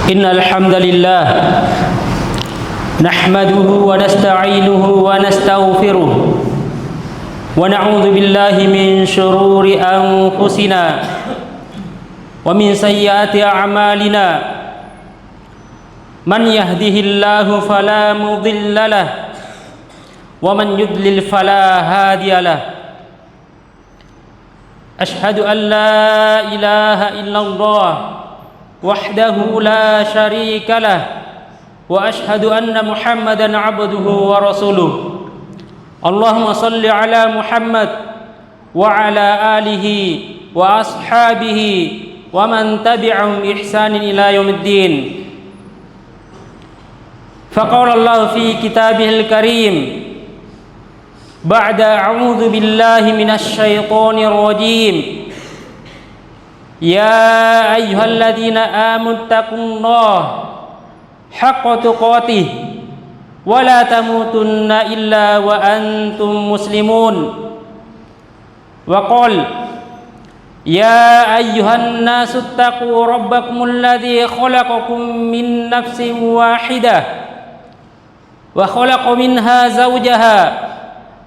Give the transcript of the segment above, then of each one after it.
إن الحمد لله نحمده ونستعينه ونستغفره ونعوذ بالله من شرور أنفسنا ومن سيئات أعمالنا من يهده الله فلا مضل له ومن يضلل فلا هادي له أشهد أن لا إله إلا الله وحده لا شريك له وأشهد أن محمدا عبده ورسوله اللهم صل على محمد وعلى آله وأصحابه ومن تبعهم بإحسان إلى يوم الدين فقال الله في كتابه الكريم بعد أعوذ بالله من الشيطان الرجيم يا أيها الذين آمنوا اتقوا الله حق تقاته ولا تموتن إلا وأنتم مسلمون وقال يا أيها الناس اتقوا ربكم الذي خلقكم من نفس واحدة وخلق منها زوجها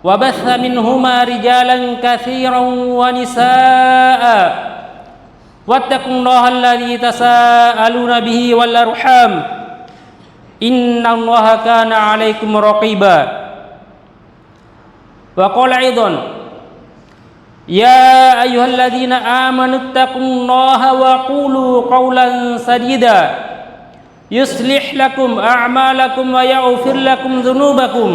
وبث منهما رجالا كثيرا ونساء واتقوا الله الذي تساءلون به والأرحام إن الله كان عليكم رقيبا وقال أيضا يا أيها الذين آمنوا اتقوا الله وقولوا قولا سديدا يصلح لكم أعمالكم ويغفر لكم ذنوبكم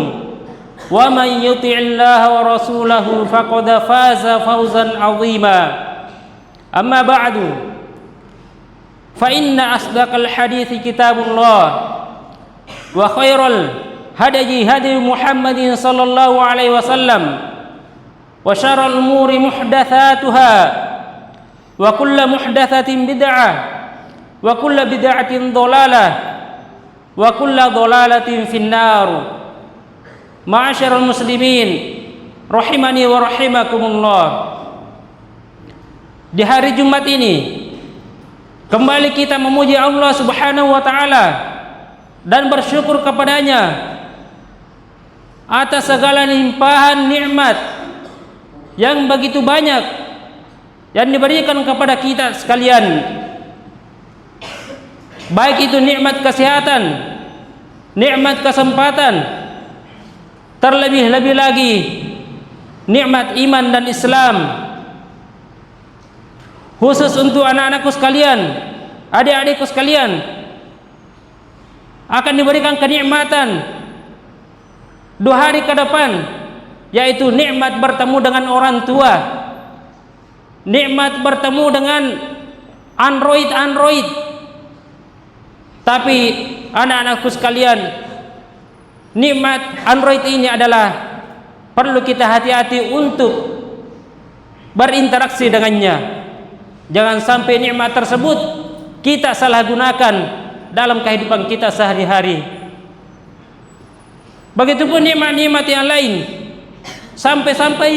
ومن يطع الله ورسوله فقد فاز فوزا عظيما أما بعد فإن أصدق الحديث كتاب الله وخير الهدي هدي محمد صلى الله عليه وسلم وشر الأمور محدثاتها وكل محدثة بدعة وكل بدعة ضلالة وكل ضلالة في النار معاشر المسlimin rahimani wa rahimakumullah. Di hari Jumat ini kembali kita memuji Allah Subhanahu wa taala dan bersyukur kepadanya atas segala limpahan nikmat yang begitu banyak yang diberikan kepada kita sekalian, baik itu nikmat kesehatan, nikmat kesempatan, terlebih-lebih lagi nikmat iman dan Islam. Khusus untuk anak-anakku sekalian, adik-adikku sekalian, akan diberikan kenikmatan 2 hari ke depan, yaitu nikmat bertemu dengan orang tua, nikmat bertemu dengan android. Tapi anak-anakku sekalian, nikmat android ini adalah perlu kita hati-hati untuk berinteraksi dengannya. Jangan sampai nikmat tersebut kita salah gunakan dalam kehidupan kita sehari-hari. Begitupun nikmat-nikmat yang lain, sampai-sampai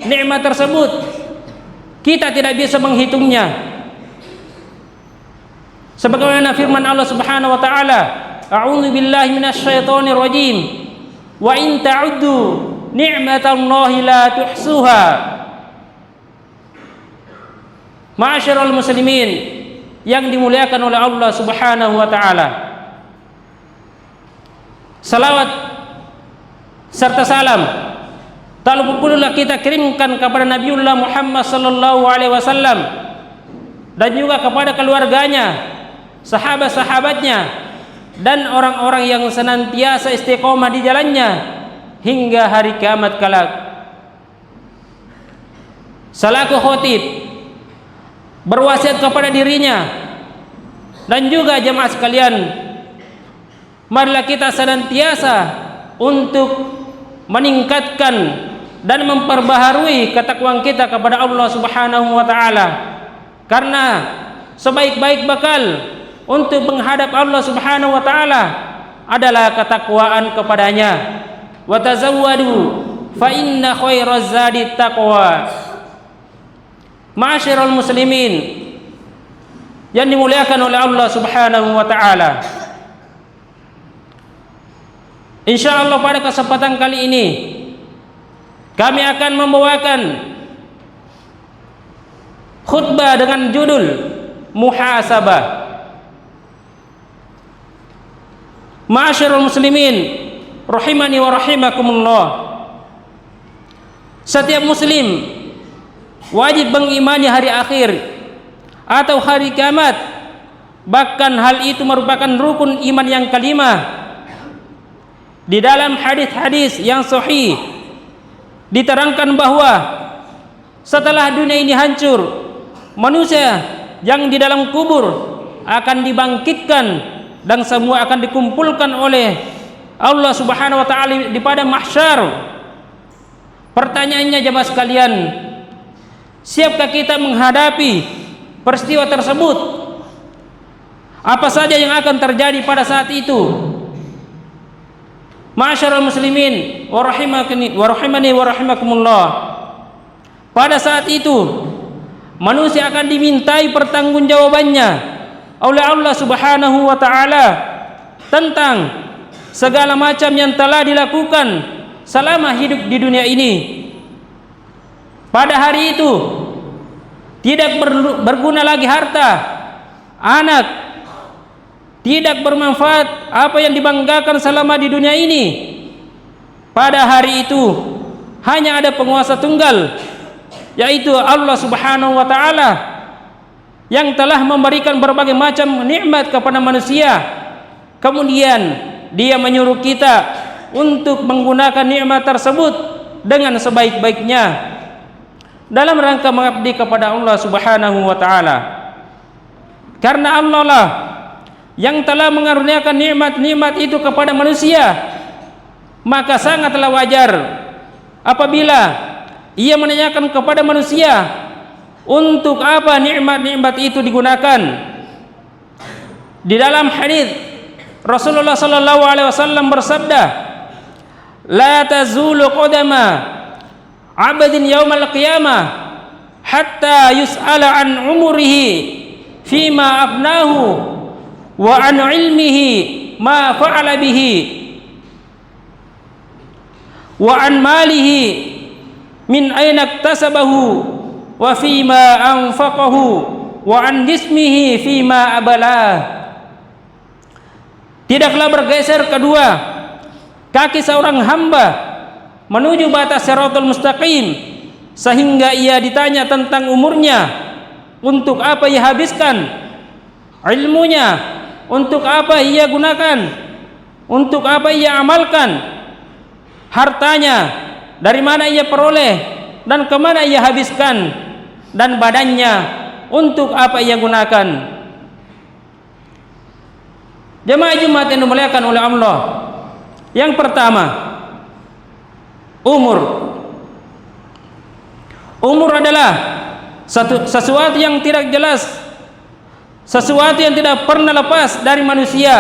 nikmat tersebut kita tidak bisa menghitungnya. Sebagaimana firman Allah Subhanahu wa taala, a'udzu billahi minasyaitonir rajim, wa in ta'uddu ni'matallahi la tuhsuha. Ma'asyiral muslimin yang dimuliakan oleh Allah Subhanahu wa taala, salawat serta salam talupullah kita kirimkan kepada Nabiullah Muhammad sallallahu alaihi wasallam dan juga kepada keluarganya, sahabat-sahabatnya, dan orang-orang yang senantiasa istiqomah di jalannya hingga hari kiamat kelak. Salaku khotib berwasiat kepada dirinya dan juga jemaah sekalian, marilah kita senantiasa untuk meningkatkan dan memperbaharui ketakwaan kita kepada Allah Subhanahu wa taala, karena sebaik-baik bekal untuk menghadap Allah Subhanahu wa taala adalah ketakwaan kepadanya. Wa tazawwadu fa inna khairaz zadi taqwa. Ma'asyiral muslimin yang dimuliakan oleh Allah Subhanahu wa taala. Insyaallah pada kesempatan kali ini kami akan membawakan khutbah dengan judul muhasabah. Ma'asyiral muslimin rahimani wa rahimakumullah. Setiap muslim wajib mengimani hari akhir atau hari kiamat. Bahkan hal itu merupakan rukun iman yang kelima. Di dalam hadis-hadis yang sahih diterangkan bahwa setelah dunia ini hancur, manusia yang di dalam kubur akan dibangkitkan dan semua akan dikumpulkan oleh Allah Subhanahu wa taala di padang mahsyar. Pertanyaannya jemaah sekalian, siapkah kita menghadapi peristiwa tersebut? Apa saja yang akan terjadi pada saat itu? Ma'asyiral muslimin wa rahimani wa rahimakumullah. Pada saat itu manusia akan dimintai pertanggungjawabannya oleh Allah Subhanahu wa taala tentang segala macam yang telah dilakukan selama hidup di dunia ini. Pada hari itu tidak berguna lagi harta, anak, tidak bermanfaat apa yang dibanggakan selama di dunia ini. Pada hari itu hanya ada penguasa tunggal, yaitu Allah Subhanahu wa taala, yang telah memberikan berbagai macam nikmat kepada manusia. Kemudian dia menyuruh kita untuk menggunakan nikmat tersebut dengan sebaik-baiknya dalam rangka mengabdi kepada Allah Subhanahu wa taala. Karena Allah lah yang telah mengaruniakan nikmat-nikmat itu kepada manusia, maka sangatlah wajar apabila ia menanyakan kepada manusia untuk apa nikmat-nikmat itu digunakan. Di dalam hadis Rasulullah sallallahu alaihi wasallam bersabda, "La tazulu qadama 'abdin yaumal qiyamah hatta yus'ala an umrihi fima afnahu wa an ilmihi ma fa'ala bihi wa an malihi min aina iktasabahu wa fima anfaqahu wa an jismihi fima abalah." Tidaklah bergeser kedua kaki seorang hamba menuju batas siratal mustaqim sehingga ia ditanya tentang umurnya, untuk apa ia habiskan, ilmunya untuk apa ia gunakan, untuk apa ia amalkan, hartanya dari mana ia peroleh dan kemana ia habiskan, dan badannya untuk apa ia gunakan. Jemaah Jumat yang dimuliakan oleh Allah, yang pertama, umur. Umur adalah sesuatu yang tidak jelas, sesuatu yang tidak pernah lepas dari manusia.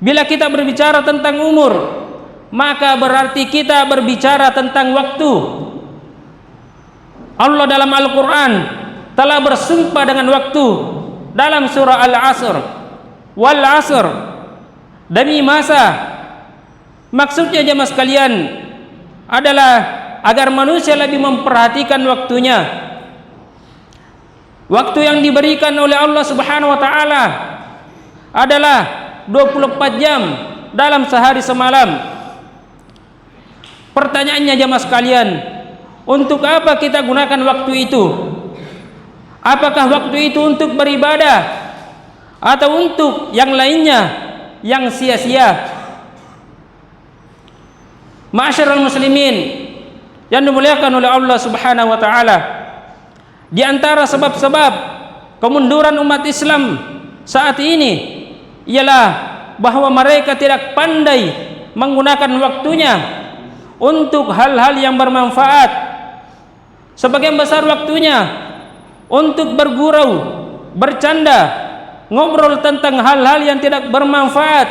Bila kita berbicara tentang umur, maka berarti kita berbicara tentang waktu. Allah dalam Al-Quran telah bersumpah dengan waktu dalam surah Al-Asr, wal asr, demi masa. Maksudnya jemaah sekalian adalah agar manusia lebih memperhatikan waktunya. Waktu yang diberikan oleh Allah Subhanahu wa taala adalah 24 jam dalam sehari semalam. Pertanyaannya jemaah sekalian, untuk apa kita gunakan waktu itu? Apakah waktu itu untuk beribadah atau untuk yang lainnya yang sia-sia? Ma'asyiral muslimin yang dimuliakan oleh Allah Subhanahu wa taala, di antara sebab-sebab kemunduran umat Islam saat ini ialah bahwa mereka tidak pandai menggunakan waktunya untuk hal-hal yang bermanfaat. Sebagian besar waktunya untuk bergurau, bercanda, ngobrol tentang hal-hal yang tidak bermanfaat,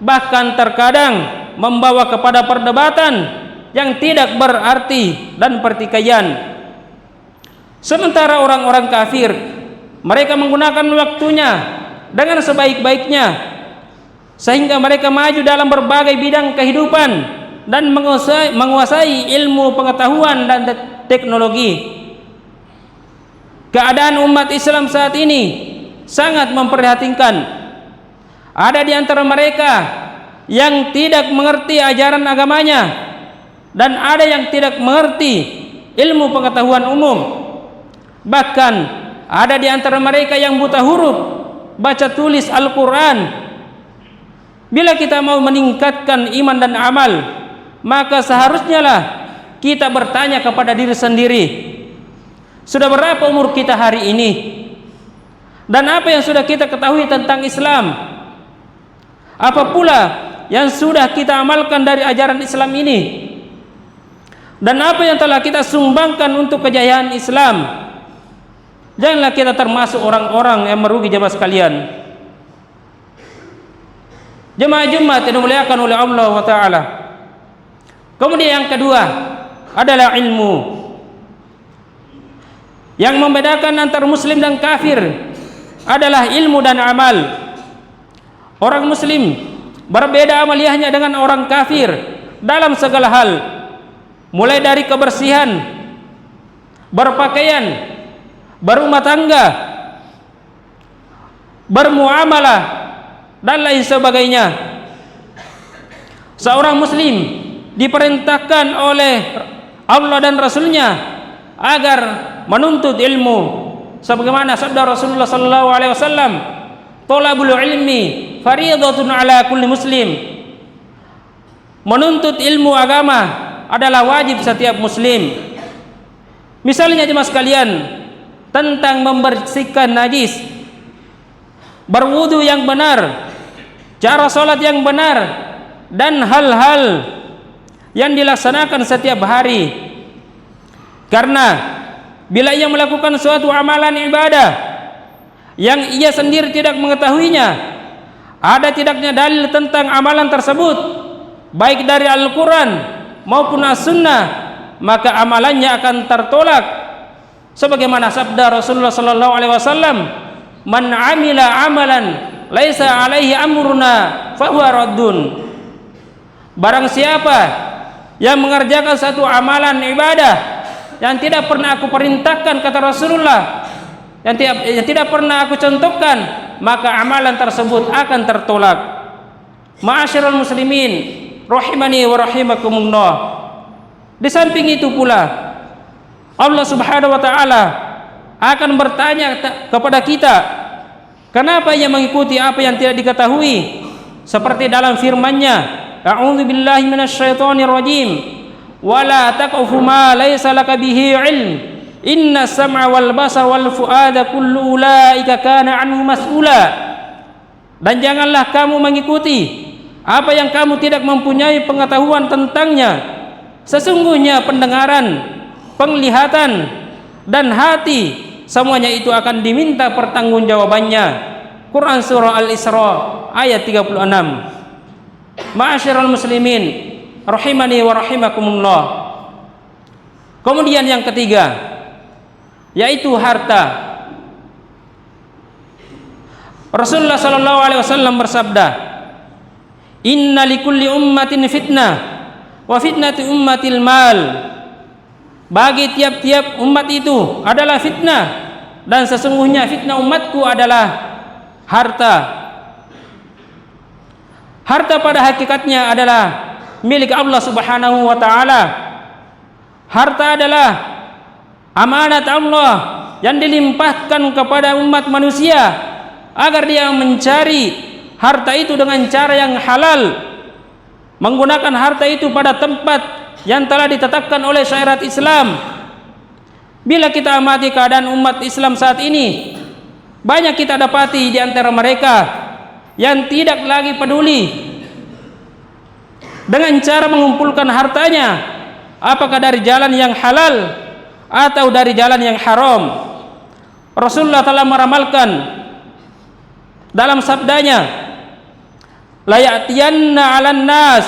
bahkan terkadang membawa kepada perdebatan yang tidak berarti dan pertikaian. Sementara orang-orang kafir Mereka menggunakan waktunya dengan sebaik-baiknya sehingga mereka maju dalam berbagai bidang kehidupan dan menguasai ilmu pengetahuan dan teknologi. Keadaan umat Islam saat ini sangat memprihatinkan. Ada di antara mereka yang tidak mengerti ajaran agamanya dan ada yang tidak mengerti ilmu pengetahuan umum. Bahkan ada di antara mereka yang buta huruf baca tulis Al-Quran. Bila kita mau meningkatkan iman dan amal, maka seharusnya lah kita bertanya kepada diri sendiri, sudah berapa umur kita hari ini? Dan apa yang sudah kita ketahui tentang Islam? Apa pula yang sudah kita amalkan dari ajaran Islam ini? Dan apa yang telah kita sumbangkan untuk kejayaan Islam? Janganlah kita termasuk orang-orang yang merugi jemaah sekalian. Jemaah Jumat yang dimuliakan oleh Allah Ta'ala. Kemudian yang kedua adalah ilmu. Yang membedakan antara muslim dan kafir adalah ilmu dan amal. Orang muslim berbeda amaliyahnya dengan orang kafir dalam segala hal, mulai dari kebersihan, berpakaian, berumah tangga, bermuamalah, dan lain sebagainya. Seorang muslim diperintahkan oleh Allah dan Rasulnya agar menuntut ilmu, sebagaimana sabda Rasulullah sallallahu alaihi wasallam, "Thalabul ilmi fardhatun ala kulli muslim." Menuntut ilmu agama adalah wajib setiap muslim. Misalnya jemaah sekalian, tentang membersihkan najis, berwudu yang benar, cara salat yang benar, dan hal-hal yang dilaksanakan setiap hari. Karena bila ia melakukan suatu amalan ibadah yang ia sendiri tidak mengetahuinya, ada tidaknya dalil tentang amalan tersebut, baik dari Al-Quran maupun As-Sunnah, maka amalannya akan tertolak. Sebagaimana sabda Rasulullah sallallahu alaihi wasallam, "Man 'amila amalan laisa 'alaihi amruna fahuwa raddun." Barang siapa yang mengerjakan satu amalan ibadah yang tidak pernah aku perintahkan, kata Rasulullah, yang tidak pernah aku contohkan, maka amalan tersebut akan tertolak. Ma'asyiral muslimin rahimani wa rahimakumullah. Di samping itu pula Allah Subhanahu wa taala akan bertanya kepada kita, kenapa ia mengikuti apa yang tidak diketahui? Seperti dalam firman-Nya, "A'udzu billahi minasyaitonir rajim. Wa la taqfu ma laysa laka bihi 'ilm. Inna sam'a wal basara wal fu'ada kullu ulaika kana 'anhu mas'ula." Dan janganlah kamu mengikuti apa yang kamu tidak mempunyai pengetahuan tentangnya. Sesungguhnya pendengaran, penglihatan, dan hati, semuanya itu akan diminta pertanggungjawabannya. Quran surah Al-Isra ayat 36. Ma'asyiral muslimin rahimani wa rahimakumullah. Kemudian yang ketiga yaitu harta. Rasulullah sallallahu alaihi wasallam bersabda, "Inna likulli ummatin fitnah wa fitnatu ummatil mal." Bagi tiap-tiap umat itu adalah fitnah, dan sesungguhnya fitnah umatku adalah harta. Harta pada hakikatnya adalah milik Allah Subhanahu wa taala. Harta adalah amanat Allah yang dilimpahkan kepada umat manusia agar dia mencari harta itu dengan cara yang halal, menggunakan harta itu pada tempat yang telah ditetapkan oleh syariat Islam. Bila kita amati keadaan umat Islam saat ini, banyak kita dapati di antara mereka yang tidak lagi peduli dengan cara mengumpulkan hartanya, apakah dari jalan yang halal atau dari jalan yang haram. Rasulullah telah meramalkan dalam sabdanya, "La ya'tiyanna 'alan nas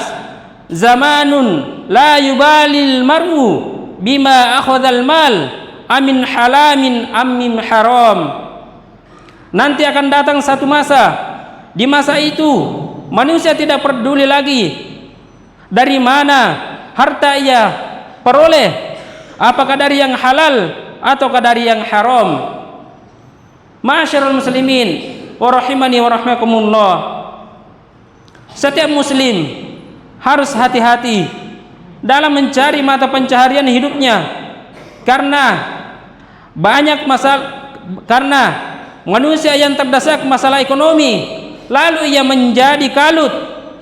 zamanun la yubalil mar'u bima akhadhal mal amin halamin amin haram." Nanti akan datang satu masa, di masa itu manusia tidak peduli lagi dari mana harta ia peroleh, apakah dari yang halal ataukah dari yang haram. Ma'asyiral muslimin wa rahimani wa rahimakumullah, setiap muslim harus hati-hati dalam mencari mata pencaharian hidupnya, karena manusia yang terdesak masalah ekonomi, lalu ia menjadi kalut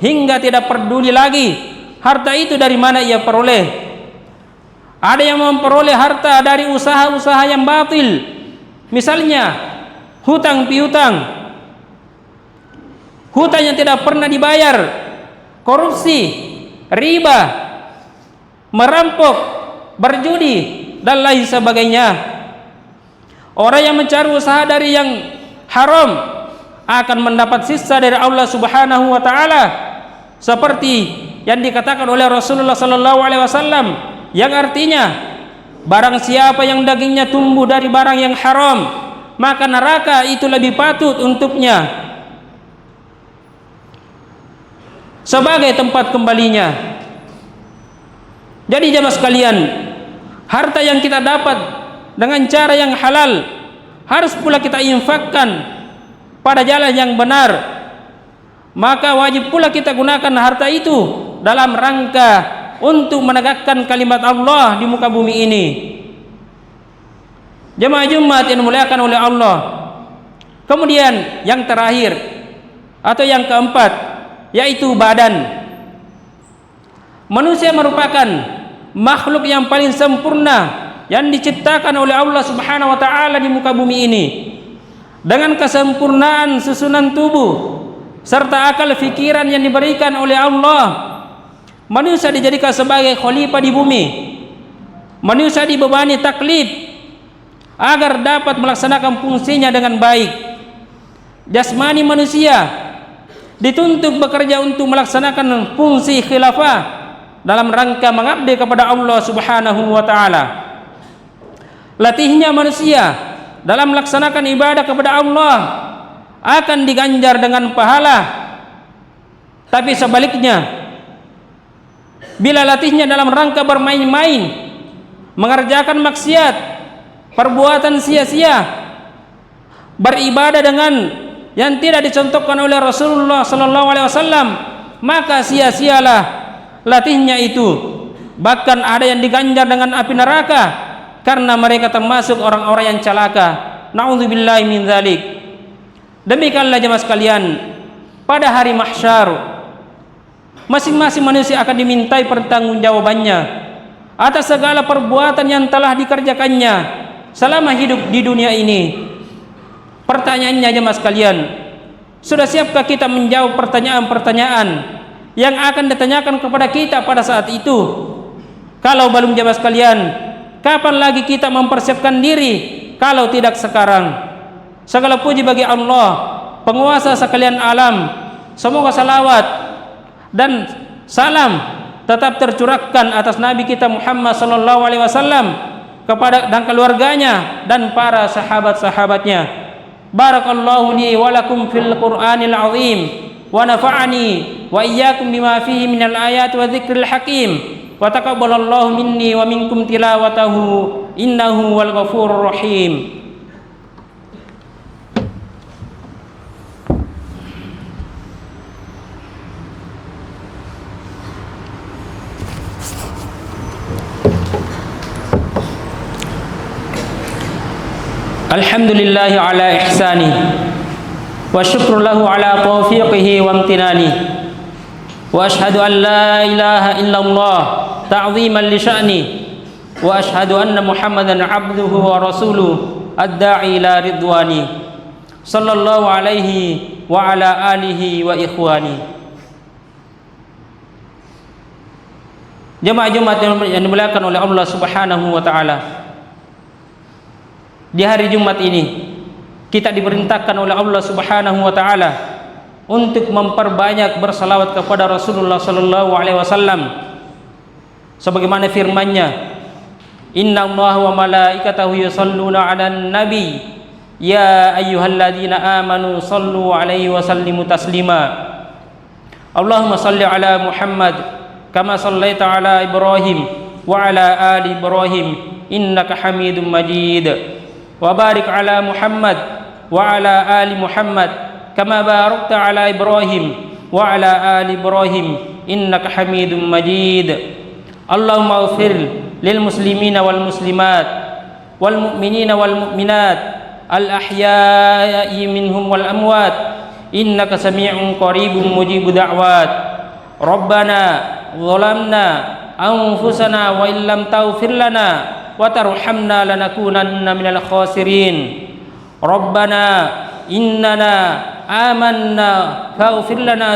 hingga tidak peduli lagi harta itu dari mana ia peroleh. Ada yang memperoleh harta dari usaha-usaha yang batil, misalnya hutang piutang, hutang yang tidak pernah dibayar, korupsi, riba, merampok, berjudi, dan lain sebagainya. Orang yang mencari usaha dari yang haram akan mendapat siksa dari Allah Subhanahu wa taala, seperti yang dikatakan oleh Rasulullah sallallahu alaihi wasallam, yang artinya barang siapa yang dagingnya tumbuh dari barang yang haram, maka neraka itu lebih patut untuknya sebagai tempat kembalinya. Jadi jemaah sekalian, harta yang kita dapat dengan cara yang halal harus pula kita infakkan pada jalan yang benar. Maka wajib pula kita gunakan harta itu dalam rangka untuk menegakkan kalimat Allah di muka bumi ini. Jemaah Jumat yang dimuliakan oleh Allah. Kemudian yang terakhir atau yang keempat, yaitu badan. Manusia merupakan makhluk yang paling sempurna yang diciptakan oleh Allah Subhanahu wa taala di muka bumi ini. Dengan kesempurnaan susunan tubuh serta akal fikiran yang diberikan oleh Allah, manusia dijadikan sebagai khalifah di bumi. Manusia dibebani taklif agar dapat melaksanakan fungsinya dengan baik. Jasmani manusia dituntut bekerja untuk melaksanakan fungsi khilafah dalam rangka mengabdi kepada Allah Subhanahu wa taala. Latihnya manusia dalam melaksanakan ibadah kepada Allah akan diganjar dengan pahala. Tapi sebaliknya, bila latihnya dalam rangka bermain-main, mengerjakan maksiat, perbuatan sia-sia, beribadah dengan yang tidak dicontohkan oleh Rasulullah sallallahu alaihi wasallam, maka sia-sialah latihnya itu. Bahkan ada yang diganjar dengan api neraka karena mereka termasuk orang-orang yang celaka. Na'udzubillahi min dzalik. Demikianlah jemaah sekalian, pada hari mahsyar masing-masing manusia akan dimintai pertanggungjawabannya atas segala perbuatan yang telah dikerjakannya selama hidup di dunia ini. Pertanyaannya jemaah sekalian, sudah siapkah kita menjawab pertanyaan-pertanyaan yang akan ditanyakan kepada kita pada saat itu? Kalau belum jemaah sekalian, kapan lagi kita mempersiapkan diri kalau tidak sekarang? Segala puji bagi Allah, penguasa sekalian alam. Semoga salawat dan salam tetap tercurahkan atas Nabi kita Muhammad sallallahu alaihi wasallam, kepada dan keluarganya dan para sahabat-sahabatnya. Barakallahu li wa lakum fil Qur'anil azim wa nafa'ani wa iyyakum bima fihi minal ayati wa dzikril hakim wa taqabbalallahu minni wa minkum tilawatahu innahu wal ghafurur rahim. Alhamdulillahi ala ihsani wa syukru lahu ala taufiqihi wa amtinani wa ashhadu an la ilaha illallah ta'ziman li sya'ni wa ashhadu anna Muhammadan abduhu wa rasuluhu ad-da'i ila ridwani sallallahu alaihi wa ala alihi wa ikhwani. Jemaah Jumat yang dimuliakan oleh Allah Subhanahu wa taala, di hari Jumat ini kita diperintahkan oleh Allah Subhanahu wa taala untuk memperbanyak bersalawat kepada Rasulullah sallallahu alaihi wasallam, sebagaimana firman-Nya, innallaha wa malaikatahu yusholluna 'alan nabi يا أيها الذين آمنوا صلوا عليه وسلموا تسليما اللهم صل على محمد كما صليت على إبراهيم وعلى آل إبراهيم إنك حميد مجيد وبارك على محمد وعلى آل محمد كما باركت على إبراهيم وعلى آل إبراهيم إنك حميد مجيد اللهم اغفر للمسلمين والمسلمات والمؤمنين والمؤمنات الأحياء منهم والأموات إنك سميع قريب مجيب دعوات ربنا ظلمنا أنفسنا وإن لم تغفر لنا وترحمنا لنكونن من الخاسرين ربنا إننا آمنا فاغفر لنا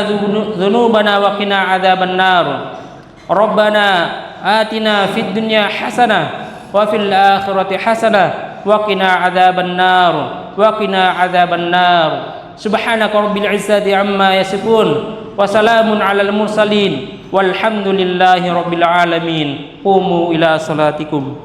ذنوبنا وقنا عذاب النار ربنا آتنا في الدنيا حسنة وفي الآخرة حسنة وقنا عذاب النار وقنا عذاب النار سبحانك رب العزة عما يصفون وسلام على المرسلين والحمد لله رب العالمين قوموا إلى صلاتكم